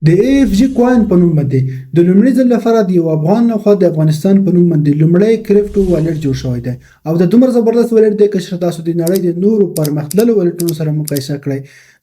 د ای اف جی کوین په نوم باندې د لومړي ځل لپاره د یو افغان لخوا د افغانستان په نوم باندې لومړی کریپټو والټ جوړ شوی دی او د دومره زبردست والټ دی که چېرته تاسو د نړۍ د نورو پرمختللو والټونو سره مقایسه کړئ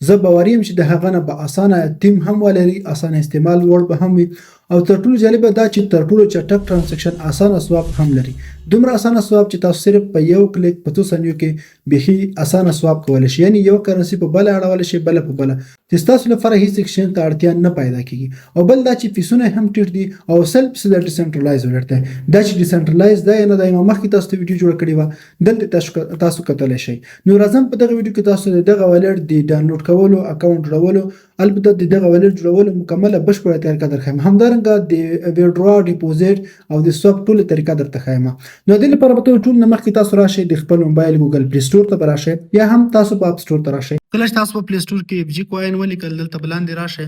زه باوري یم چې د هغه نه به اسانه تیم هم ولري، اسانه استعمال وړ به هم وي او تر ټولو جالبه دا چې تر ټولو چټک ترانزیکشن اسانه سواب هم لري. دومره اسانه سواب چې تاسو صرف په یو کلیک په 2 ثانیو کې بيخي اسانه سواب کولی شئ، یعنی یو کرنسي په بل اړولی شئ بل په بل، چې تاسو لپاره هیڅ ایکسچینج ته اړتیا نه پیدا کیږي. او بل دا چې فیسونه هم ټیټ دي او سلف د ډیسنټرلایز ورته دا چې ډیسنټرلایز دا نه دا مخکې تاسو ته ویډیو جوړ کړی و دلته تاسو کتلی شئ. نو راځم په دغه ویډیو کې تاسو دغه والټ د ډاونلوډ کولو، اکاونټ جوړولو، البته دغه والټ جوړولو مکمله بشپړه طریقه درښیم، همدارنګه د ویډرا ډیپوزیټ او د سواب ټول طریقه درته ښیم. نو د لپاره به ټول نه مخکې تاسو راشئ د خپل موبایل ګوګل پلی سټور ته راشئ یا هم تاسو په اپ سټور ته راشئ. کله چې تاسو په پلی سټور کې اف جی کوین ولیکل دلته بلاندې راشئ،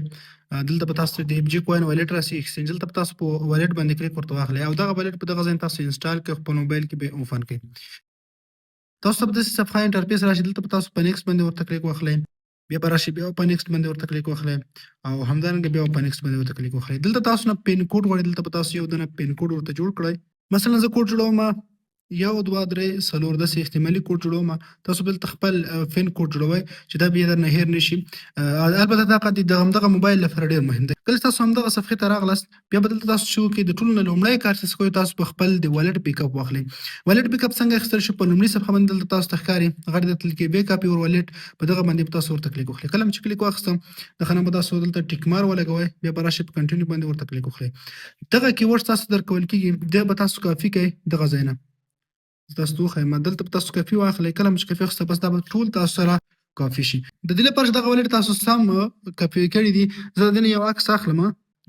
دلته به تاسو د اف جی کوین والټ راشي ایکسچینج، دلته به تاسو په والټ باندې کلیک ورته واخلئ او دغه والټ په دغه ځای تاسو انسټال کړئ، خپل موبایل کې به اوپن کړئ. تاسو ته د صفحه انټرفیس راشي، دلته به تاسو په نیکسټ باندې ورته کلیک واخلئ، بیا به راشي بیا په نیکسټ باندې ورته کلیک واخلئ او همدارنګه بیا په نیکسټ باندې ورته کلیک واخلئ. دلته تاسو نه پین کوډ غواړئ، دلته به تاسو یو دنه پین کوډ ورته جوړ کړئ. مثلا زه کوډ جوړوم 1 2 3 4 10 احتمالي کوډ جوړوم، تاسو بل خپل فین کوډ جوړوئ چې دا بیا درنه هیر نشي. البته دا قد دغه موبایل لپاره ډیر مهم دی. کله تاسو همدغه صفحې ته راغلاست بیا به دلته تاسو شو کې د ټولو نه لومړی کار چې کوئ تاسو په خپل د والټ بیک اپ واخلئ. والټ بیک اپ څنګه اخیستل شي؟ په لومړي صفحه باندې دلته تاسو ته ښکاري غږ درته لیکي بیک اپ یور والټ، په دغه باندې تاسو ورته کلیک وکړئ. کله چې کلیک واخیستم دغه نه به تاسو دلته ټیک مار ولګوئ، بیا به راشئ په کنټینیو باندې ورته کلیک وکړئ. دغه کیورډ تاسو درکول کېږي دا به تاسو کافي کوئ دغه ځای نه تاسو ته وښیم، دلته به تاسو کافي واخلئ. کله چې کافي واخیسته بس دا به ټول تاسو سره کافي شي. د دې لپاره چې دغه والټ تاسو سم کافي کړي دي زه د دې نه یو عکس اخلم.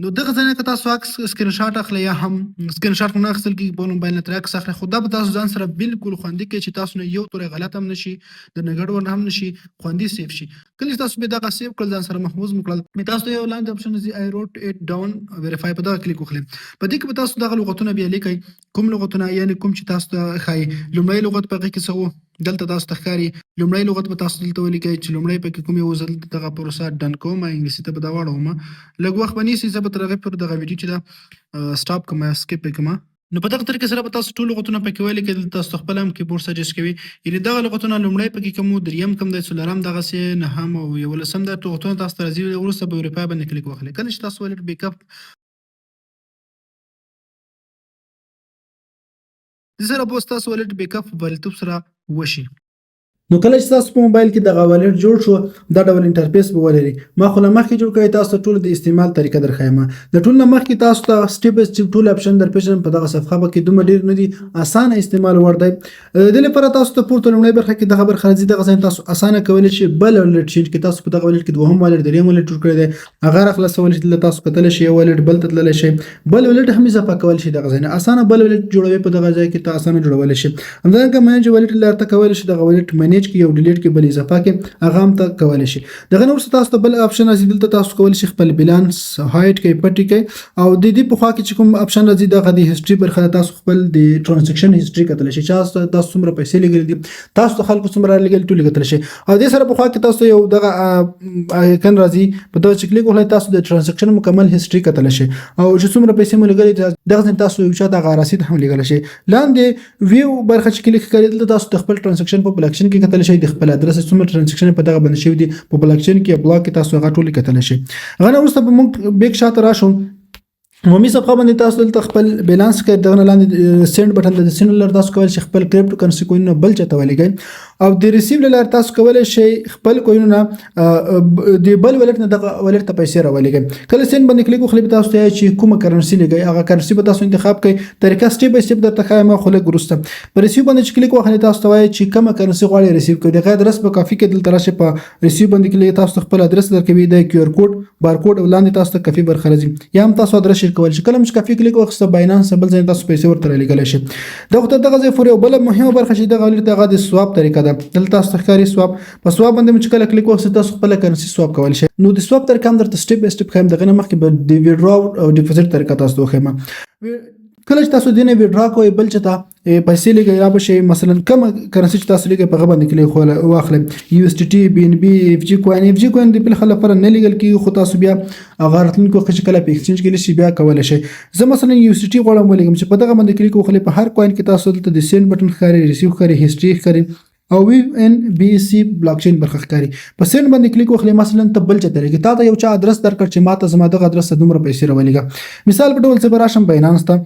نو دغه ځای نه که تاسو عکس سکرین شاټ اخلئ یا هم سکرین شاټ خو نه اخیستل کېږي په موبایل نه ترې عکس اخلئ، خو دا به تاسو ځان سره بالکل خوندي کړئ چې تاسو نه یو توری غلط هم نشي، درنه ګډوډ هم نشي، خوندي سیف شي. کله چې تاسو بیا دغه سیف کړل ځان سره محفوظ مو کړل، تاسو ته یو لاندې اپشن راځي آی روټ اټ ډاون ویریفای، په دغه کلیک وکړئ. په دې کې به تاسو دغه لغتونه بیا لیکئ، کوم لغتونه یعنې کوم چې تاسو ته ښایي. لومړی لغت په هغې کې څه و دلته تاسو ته ښکاري، لومړی لغت به تاسو دلته ولیکئ چې لومړی پکې کوم یو ځل دغه پروسه ډن کوم، انګلیسي ته به دا واړوم. لږ وخت به نیسي، زه به تر هغې پورې دغه ویډیو چې دا سټاپ کړم یا سکیپ یې کړم. نو په دغه طریقې سره به تاسو ټول لغتونه پکې ولیکئ. دلته تاسو خپل هم کیبورډ سجست کوي، یعنې دغه لغتونه لومړی پکې کوم و، دریم کوم دی، څلورم دغسې، نهم او یولسم دا لغتونه تاسو ته راځي. وروسته به ویریفای باندې کلیک واخلئ. کله چې تاسو والټ بیک اپ د سره به ستاسو والټ بیک اپ په بریالیتوب سره وشي. نو کله چې تاسو په موبایل کې دغه والټ جوړ شو دا ډول انټرفیس به ولري. ما خو له مخکې جوړ کړی، تاسو ټول د استعمال طریقه درښیم. د ټول نه مخکې تاسو ته سټیپ بای سټیپ ټول اپشن درپېژنم. په دغه صفحه کې دومره ډېر نه دي، اسانه استعمال وړ دی. د دې لپاره تاسو ته پورته لومړۍ برخه کې دغه برخه راځي، دغه ځای تاسو اسانه کولی شئ بل والټ چینج کړئ. تاسو په دغه والټ کې دوهم والټ، دریم والټ جوړ کړی دی، هغه راخلاصولی شئ. دلته تاسو کتلی شئ یو والټ بل ته تللی شئ، بل والټ هم اضافه کولی شئ. دغه ځای نه اسانه بل والټ جوړوئ، په دغه ځای کې ته اسانه جوړولی شئ. همدارنګه منیج والټ لاره ته کولی شئ، دغه والټ منیج کړئ او ډیلیټ کړئ، بل اضافه کړئ، هغه هم ته کولی شئ. دغه نه وروسته تاسو ته بل اپشن راځي، دلته تاسو کولی شئ خپل بیلانس هایډ کړئ، پټ کړئ او د دې په خوا کې چې کوم اپشن راځي دغه د هیسټري برخه ده، تاسو خپل د ټرانزیکشن هیسټري کتلی شئ، چې تاسو څومره پیسې لګولي دي، تاسو ته خلکو څومره رالیږلي ټول کتلی شئ. او دې سره په خوا کې تاسو یو دغه آیکن راځي، په دغه چې کلیک وکړئ تاسو د ټرانزیکشن مکمل هیسټري کتلی شئ او چې څومره پیسې مو لګولي دغه ځای تاسو یو چا ته هغه رسید هم لیږلی شئ. لاندې ویو برخه چې کلیک کړئ دلته تاسو د خپل ټرانزیکشن په بلاکچین کې کتلی شئ، د خپل ادرس څومره ټرانزیکشن په دغه باندې شوي دي په بلاکچین کې یا بلاک کې تاسو هغه ټول کتلی شئ. هغه نه وروسته به موږ بیک شاته راشو، عمومي صفحه باندې تاسو دلته خپل بیلانس کې دغه لاندې سند بټن د سند لپاره تاسو کولی شئ خپل کریپټو کرنسي کوینونه بل چاته ولیږئ او د ریسیو لپاره تاسو کولی شئ خپل کوینونه د بل والټ نه دغه والټ ته پیسې راولېږئ. کله سند باندې کلیک وکړئ تاسو ته چې کومه کرنسي لګئ هغه کرنسي به تاسو انتخاب کړئ. طریقه سټیپ بای سټیپ درته ښایم، خو لږ وروسته په ریسیو باندې چې کلیک وکړئ تاسو ته وایي چې کومه کرنسي غواړئ ریسیو کړئ. دغه ادرس به کافي کې دلته راشئ، په ریسیو باندې کلیک تاسو خپل ادرس درکوي، د کیو آر کوډ بارکوډ او لاندې تاسو ته کافي برخه راځي یا هم تاسو ادرس شیر کولی شئ. کله چې کافي کلیک واخیسته باینانس بل ځای تاسو پیسې ورته رالیږلی شئ. دغه ځای پورې یو بله مهمه برخه چې دغه والټ دغه د سواب طریقه ده. دلته تاسو ته ښکاري سواب، په سواب باندې مو چې کله کلیک واخیسته تاسو خپله کرنسي سواب کولی شئ. نو د سواب طریقه هم درته سټیپ بای سټیپ ښیم، دغه نه مخکې به د ویډرا او ډیپوزیټ طریقه تاسو ته وښیم. کله چې تاسو دینه ویډرا کوئ بل چته پیسې لګي یا به شي مثلا کم کرنسي چې تاسو لګي په غو باندې کلی خو واخلئ یو اس ټي ټي بي ان بي اف جی کوین د بل خلک پر نه لګل کی خو تاسو بیا غارتونکو خچ کله په ایکسچینج کې لشي بیا کولای شي زه مثلا یو اس ټي ټي غواړم ولګم چې په دغه باندې کلی خو په هر کوین کې تاسو دلته د سند بٹن ښکاري ریسیو ښکاري هیستوري ښکاري او وی ان بي سي بلاک چین برخه ښکاري په سند باندې کلیک وکړئ مثلا ته بل چته لګي تا ته یو چا ادرس درکړ چې ماته زما دغه ادرس دومره پیسې راولېږه مثال په ډول څه براشم باینانس ته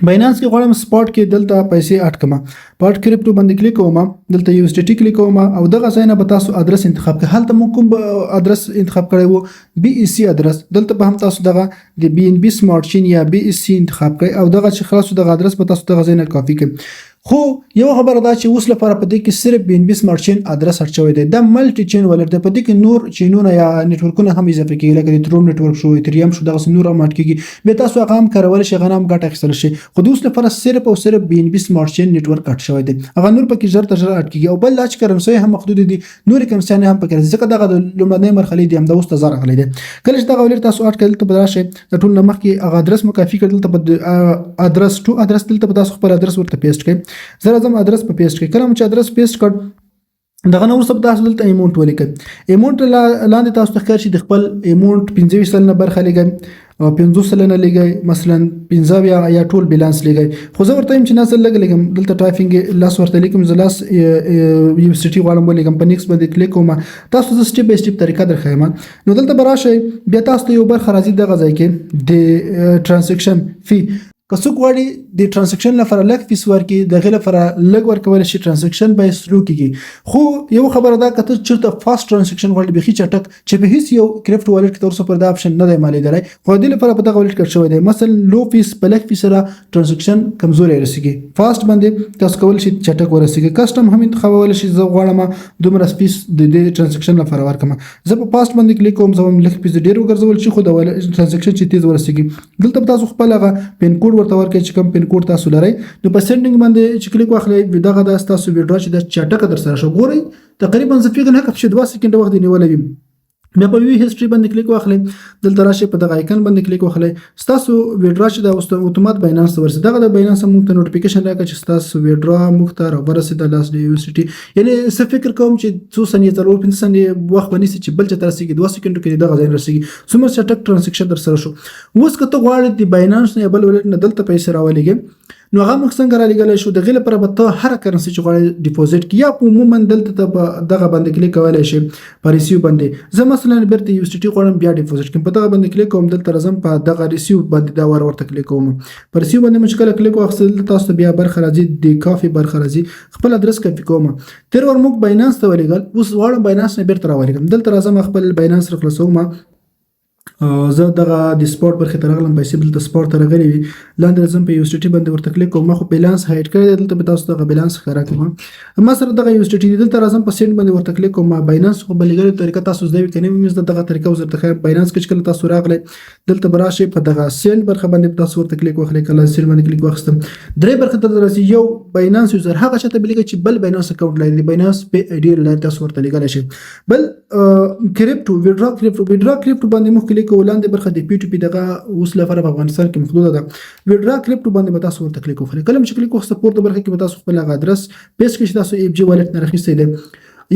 باینانس کې غواړم سپاټ کې دلته پیسې اټ کما پاټ کریپټو باندې کلیک کوم دلته یو اس ټي ټي کلیک کوم او دغه ځای نه به تاسو ادرس انتخاب کړئ هلته مو کوم ادرس انتخاب کړی وو بي اس سي ادرس دلته به هم تاسو دغه د بي ان بي سمارټ چین یا بي اس سي انتخاب کړئ او دغه چې خلاص دغه ادرس به تاسو دغه ځای نه کاپی کړئ خو یو خبره دا چې اوس لپاره په دې کې صرف بي ان بي سمارټ چین ادرس اټ شوی دی د ملټي چین ولر د په دې کې نور چینونه یا نتورکونه هم اضافه کیږي لکه د تروم نتورک شو ایتریم شو دغه نور هم اټ کیږي به تاسو هغه هم کارول شي غنام ګټه اخیستل شي خو د اوس لپاره صرف او صرف بي ان بي سمارټ چین نتورک اټ شوی دی هغه نور پکې زر تر زر اټ کیږي او بل لاچ کرنسي هم محدود دي نور کرنسي هم پکې ځکه دغه د لومړنۍ مرحله دی هم د اوس ته زر غلي دي کله چې دغه ولر تاسو اټ کړل ته بدرشه د ټول نمخ کې هغه ادرس مو کافي کړل ته ادرس ټو ادرس دلته تاسو خپل ادرس ورته پیسټ کړئ زه راځم ادرس په پیسټ کړئ کله چې ادرس پیسټ کړ دغه نور سب تاسو دلته ایمونت ولیکئ ایمونت لاندې تاسو ته ښکاري د خپل ایمونت 25 سلنه برخه لګئ او 50 سلنه لګئ مثلا 15 یا ټول بیلانس لګئ خو زه ورته چې ناسل لګم دلته ټایپینګ لاس ورته لیکم زلاس یونیورسيټي غواړم ولګم په نیکس باندې کلیک کوم تاسو زه سټپ بای سټپ طریقه درخایم نو دلته براشي بیا تاسو ته یو برخه راځي دغه ځای کې د ترانزیکشن فی که څوک غواړي د ترانزیکشن لپاره لږ فیس ورکړي دغه لپاره لږ ورکول شي ترانزیکشن به سلو کیږي خو یو خبره ده کته چیرته فاست ترانزیکشن غواړي به چټک چې به هیڅ یو کریپټو والټ کې تر اوسه پر دا اپشن نه دی مالي دی خو د لپاره په دغه والټ کې شوی دی مثلا لو فیس په لږ فیس سره ترانزیکشن کمزوري رسیږي فاست باندې تاسو کول شي چټک ورسیږي کسٹم هم انتخابول شي زه غواړم دومره فیس د ترانزیکشن لپاره ورکم زه په فاست باندې کلیک کوم زه لږ فیس ډیر وګرځول شي خو د ترانزیکشن چې تیز ورسیږي دلته تاسو خپل هغه پین کوډ ورته ورکړئ چې کوم پین کوډ تاسو لرئ نو په سندینګ باندې چې کلیک واخلئ دغه د تاسو ویډرا چې د چټک در سره شو ګورئ تقریبا زه فکر نه کوم چې 2 سکند وخت نیولې وي بیا په وی هیستوري باندې کلیک واخلئ دلته راشي په دغه آیکن باندې کلیک واخلئ تاسو ویډرا چې د اتومات باینانس ورسې دغه د باینانس موږ ته نوټیفیکیشن راکړي چې تاسو ویډرا موږ ته راورسې د لاس د یونیورسيټي یعنی څه فکر کوم چې 2 ثانیې تر 5 ثانیې وخت باندې چې بل چې تر رسیدي 2 سکندو کې دغه ځای رسیدي څومره چټک ترانزیکشن در سره شو اوس کته غواړئ د باینانس نه بل ولټ نه دلته پیسې راولېږئ نو هغه موږ څنګه را لګل شو د غل پر به ته هر کرنسي چې غواړي ډیپوزیټ کیا په عموما دلته ته دغه باندې کلیک کولای شي په ریسیو باندې زه مثلا برته یو اس ټي ټي غواړم بیا ډیپوزیټ کوم په دغه باندې کلیک کوم دلته راځم په دغه ریسیو باندې دا ورته کلیک کوم په ریسیو باندې مشکل کلیک واخصل تاسو بیا برخه راځي د کافي برخه راځي خپل ادرس کاپی کوم تر ور موږ باینانس ته ولېګل اوس غواړم باینانس نه بیرته راولېګم دلته راځم خپل باینانس خلاصوم زه دغه د سپورت برخه ته راغلم پیسې بل د سپورت ته راغلی وي لاندې راځم په یو اس ټي ټي باندې ورته کلیک کوم خو بیلانس هایډ کړی دلته به تاسو دغه بیلانس ښکاره کوم ما سره دغه یو اس ټي ټي دلته راځم په سند باندې ورته کلیک کوم باینانس خو بلګری طریقه تاسو زده وي کنه مې دغه طریقه وزرته خیر باینانس کې کله تاسو راغلی دلته براشي په دغه سند برخه باندې تاسو ورته کلیک واخلئ کله سند باندې کلیک واخستم درې برخه ته راځي یو باینانس یوزر هغه چاته بلګی چې بل باینانس اکاونټ لري باینانس په اډي لري تاسو ورته لګل شي بل کریپټو ویډرا کریپټو باندې مخ کلیک ولاندې برخه د پی ټو پی دغه اوس لپاره په افغانستان کې محدوده ده ویډرا کریپټو باندې به تاسو ورته کلیک وکړئ کله چې کلیک وکړئ سپورت برخه کې به تاسو خپل ادرس پیس کې تاسو ایف جی والټ نه راخیستئ دی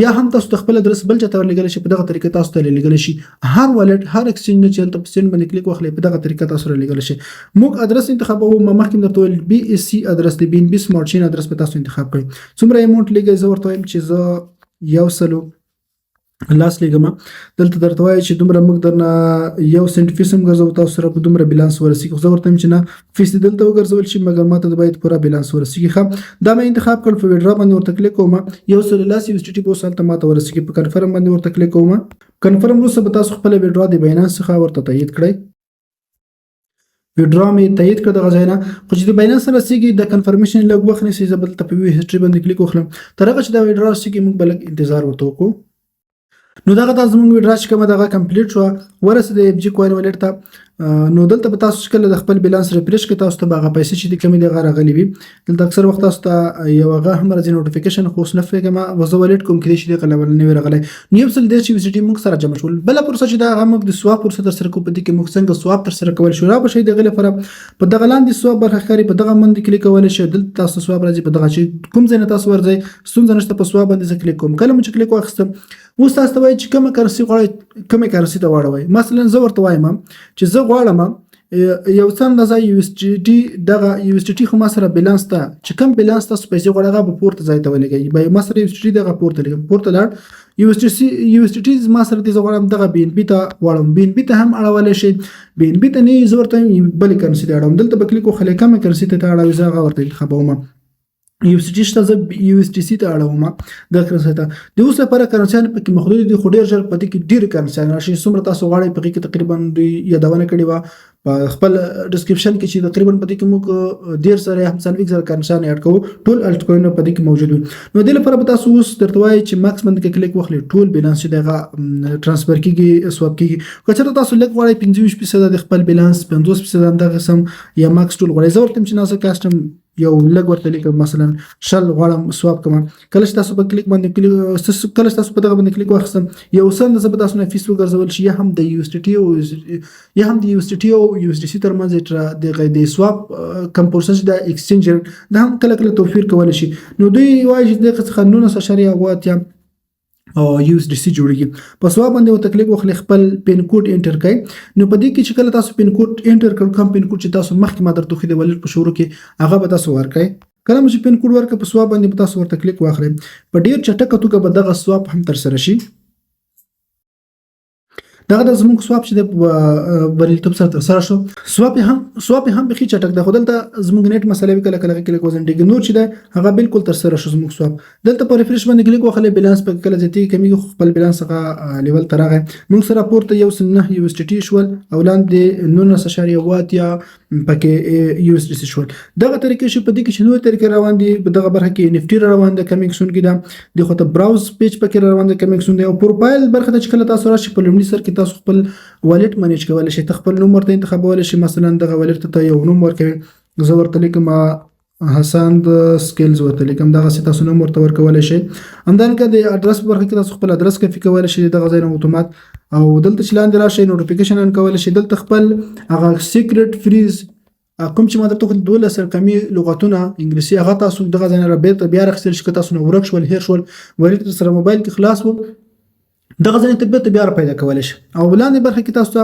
یا هم تاسو خپل ادرس بل چاته ورلګل شي په دغه طریقه تاسو ته لګل شي هر والټ هر ایکسچینج چې تاسو سند باندې کلیک وکړئ په دغه طریقه تاسو لګل شي موږ ادرس انتخابو مخکې درته بي اس سي ادرس دی بي ان بي سمارټ چین ادرس په تاسو انتخاب کړئ څومره اماونټ لګي زه ورته وایم چې زه یو سلو لاس لګم دلته درته وایي چې دومره موږ درنه یو سنت فیسم ګرځو تاسو سره په دومره بیلانس ورسیږي زه ورته چې نه فیس دلته وګرځول شي مګر ماته د باید پورا بیلانس ورسیږي خو دا مې انتخاب کړ په ویډرا باندې ورته کلیک کوم یو سل لاس یو اس ټي ټي په سالته ماته ورسیږي په کنفرم باندې ورته کلیک کوم کنفرم وروسته به تاسو خپل ویډرا د باینانس څخه ورته تایید کړئ ویډرا مې تایید کړ د غزاینه خو چې د باینانس سره رسیږي د کنفرمیشن لږ وخت نیسي زه بل ته په هیستوري باندې کلیک وکړم تر هغه چې دا ویډرا رسیږي موږ بل انتظار ورته وکړو نو دغه تاسو موږ ویډرا چې کومه دغه کمپلیټ شو ورسې د اف جی کوین والټ ته نو دلته به تاسو کله د خپل بیلانس ریفریش کې تاسو ته به هغه پیسې چې د کمی د غره غلي وي دلته اکثر وخت تاسو ته یو هغه هم راځي نوټیفیکیشن خو نه فکر وزه ولټ کوم کې چې د قلبل نه ورغلی نو یو څل د چې ویسټي موږ سره جمع شول بل پروسه چې دا هغه موږ د سواب پروسه تر سره کو په دې کې موږ څنګه سواب تر سره کول شو را به شي د غل فر په دغه لاندې سواب برخه خاري په دغه مند کلیک کول شي دلته تاسو سواب راځي په دغه چې کوم ځای نه تاسو ورځي ستون نشته په سواب باندې کلیک کوم کله چې کلیک واخستم اوس تاسو ته وایي چې کومه کرنسي غواړئ کومه کرنسي ته واړوي مثلا زه ورته وایم چې زه غواړم یو څه اندازه یو اس ټي دغه یو اس ټي خو ما سره بیلانس ته چې کوم بیلانس تاسو پیسې غواړئ به پورته ځای ته ولګي به ما سره یو اس ټي دغه پورته لاړ یو اس ټي ما سره د غواړم دغه بي ان بي ته واړم بي ان بي ته هم اړول شي بي ان بي ته نه زورته بل کرنسي ته اړم دلته بکلیک خو خلک کومه کرنسي ته اړوي زه هغه ورته خبروم یو اس ټي شته زه یو اس ټي سي ته اړوم د کرنسي ته د اوس لپاره کرنسيان پکې محدود دي خو ډیر ژر پدې کې ډیر کرنسيان راشي څومره تاسو غواړئ پکې کې تقریبا دوی یادونه کړې و په خپل ډسکرپشن کې چې تقریبا پدې کې موږ ډیر سره هم سلويک زر کرنسيان اډ کوو ټول الټ کوین پدې کې موجود وي نو د لپاره به تاسو اوس درته وایي چې ماکس باندې کې کلیک وخلې ټول بیلانس چې دغه ترانسفر کیږي سواب کیږي کچره تاسو لږ غواړئ 25% د خپل بیلانس 50% دغه قسم یا ماکس ټول غواړئ زه ورته چې ناسه کاستم یو لږ ورته لیکم مثلا شل غواړم سواب کوم کله چې تاسو په کلیک باندې کلیک کله چې تاسو په دغه باندې کلیک واخستم یو سند زه به تاسو نه فیس وګرځول شي یا هم د یو اس ټي او یا هم د یو اس ټي او یو اس ټي سي ترمنځ د سواب کم پروسس د ایکسچینج د هم کله کله توفیر کول شي نو دوی وایي چې د قانون سره غواړي او یو اس ډي سي جوړیږي په سواب باندې او تکلیک وخت خپل پین کوډ انټر کړئ نو په دې کې چې کله تاسو پین کوډ انټر کړئ کوم پین کوډ چې تاسو مخکې ما درته خو د ولټ په شروع کې هغه به تاسو ورکړئ کله چې پین کوډ ورکړئ په سواب باندې تاسو ورته کلیک واخلئ په ډیر چټکه توګه به دغه سواب هم تر سره شي دغه د زموږ سواب چې د بریلیتوب سره تر سره شو سواب هم بخي چټک د خدلته زموږ نیټ مسلې کله کله کلیک وزنډي نور چې ده هغه بالکل تر سره شو زموږ سواب دلته په ریفریش باندې کلیک وخلې بیلانس په کله ځتي کمی خپل بیلانس هغه لیول ترغه موږ سره پورته یو سنه یو اس ټي شول او لاندې 9.8 یا پکې یو اس ټي شول دغه طریقې شو په دې کې شنو طریقې روان دي دغه برخه کې ان اف ټي روان ده کمینګ سون کې ده د خو ته براوز پیج پکې روان ده کمینګ سون دی او پروفایل برخه چې کله تاسو راشي په لومړي سر کې تاسو خپل والټ منیج کولای شئ خپل نوم ورته انتخابولای شئ مثلا دغه والټ ته یو نوم ورکړئ زه ورته لیکم حسن د سکیلز ورته لیکم دغه تاسو نوم ورته ورکولای شئ همدارنګه د اډرس برخه کې تاسو خپل اډرس کافي کولای شئ دغه ځای نه اتومات او دلته چې لاندې راشئ نوټیفیکیشن ان کولای شئ دلته خپل هغه سیکریټ فریز کوم چې ما درته خو 12 رقمي لغتونه انګلیسي هغه تاسو دغه ځای نه بیا راخستل شئ تاسو نو ورک شول هیر شول ولې سره موبایل کې خلاص وو دغه ځای ته بیا پیدا کولای شي او لاندې برخه کې تاسو ته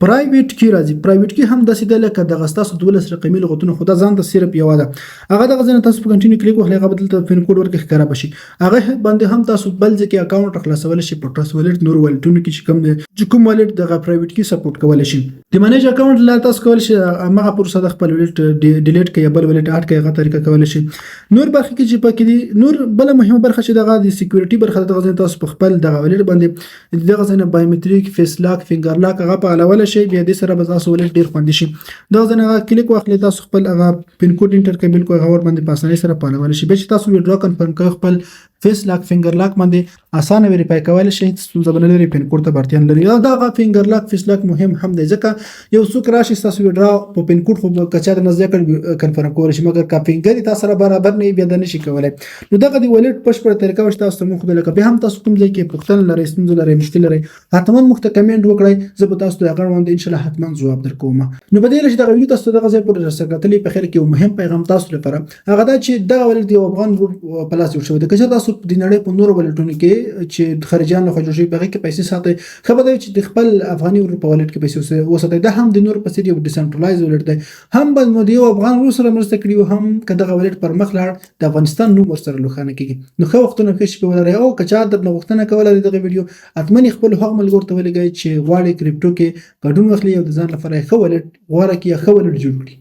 پرایویټ کی راځي پرایویټ کی هم د سیده لکه دغه تاسو 12 رقمي لغتونه خدا ځان ته صرف یو ده هغه دغه ځای تاسو په کنټینیو کلیک وکړئ هغه بدل ته پین کوډ ورکړئ ښکارا بشي هغه باندې هم تاسو بل ځکه اکاونټ خلاصول شي په ټرست ولټ نور ولټونه کې چې کوم دی چې کوم ولټ دغه پرایویټ کی سپورټ کولای شي د منیج اکاونټ لا تاسو کولای شي هغه پروسه د خپل ولټ ډیلیټ کړئ بل ولټ اډ کړئ هغه طریقه کولای شي نور برخه کې چې پکې دي نور بل مهمه برخه چې دغه د سکیورټي برخه دغه ځای تاسو په خپل دغه ولټ باندې دغه ځای بایومټریک فیس لاک فینګر لاک هغه په علاوه شي بیا د سره تاسو ولټ ډیر خوندي شي دا ځنه کلیک واخلئ تاسو خپل هغه پین کوډ انټر کړئ بالکل هغه ور باندې په اسانۍ سره پالول شي به چې تاسو ویډرو کنفرم کوئ خپل فیس لاک فینګر لاک باندې اسانه ویریفای کول شي ستونزه بنل لري پین کوډ ته برتيان لري دا هغه فینګر لاک فیس لاک مهم هم دی ځکه یو څوک راشي تاسو ویډرو په پین کوډ خو کچا د نزدې کنفرم کول شي مګر کا فینګر تاسو سره برابر نه بیا د نشي کولای نو دغه دی ولټ پښپړه طریقه وشته تاسو مخ د لکه به هم تاسو کوم ځای کې پښتن لري ستونزه لري مشکل لري حتما مخ ته کمنټ وکړئ زه به تاسو ته هغه باندې ان شاء الله حتما جواب درکوم نو په دې لږ دا ویډیو تاسو دغه ځای پر رسېدلې په خیر کې مهم پیغام تاسو لپاره هغه دا چې دغه ولټ دی افغان ګروپ پلاس جوړ شوی د کچا تاسو د نړۍ په نور ولټونو کې چې خارجيان له خجوشي بغه کې پیسې ساتي خبر دی چې د خپل افغاني ګروپ ولټ کې پیسې وساتي دا هم د نور په سری یو ډیسنټرلایز ولټ دی هم بل مودي افغان ګروپ سره مرسته کړي هم کداغه ولټ پر مخ لاړ د افغانستان نو ورسره لوخانه کیږي نو خو وختونه کې شپه ولري او کچا د وختونه کوله دغه ویډیو اتمنې خپل حق ملګر ته ولګي چې غواړي کریپټو کې ګډون وخلي او د ځان لپاره خو ولټ غوړه کې خو ولټ جوړ کړي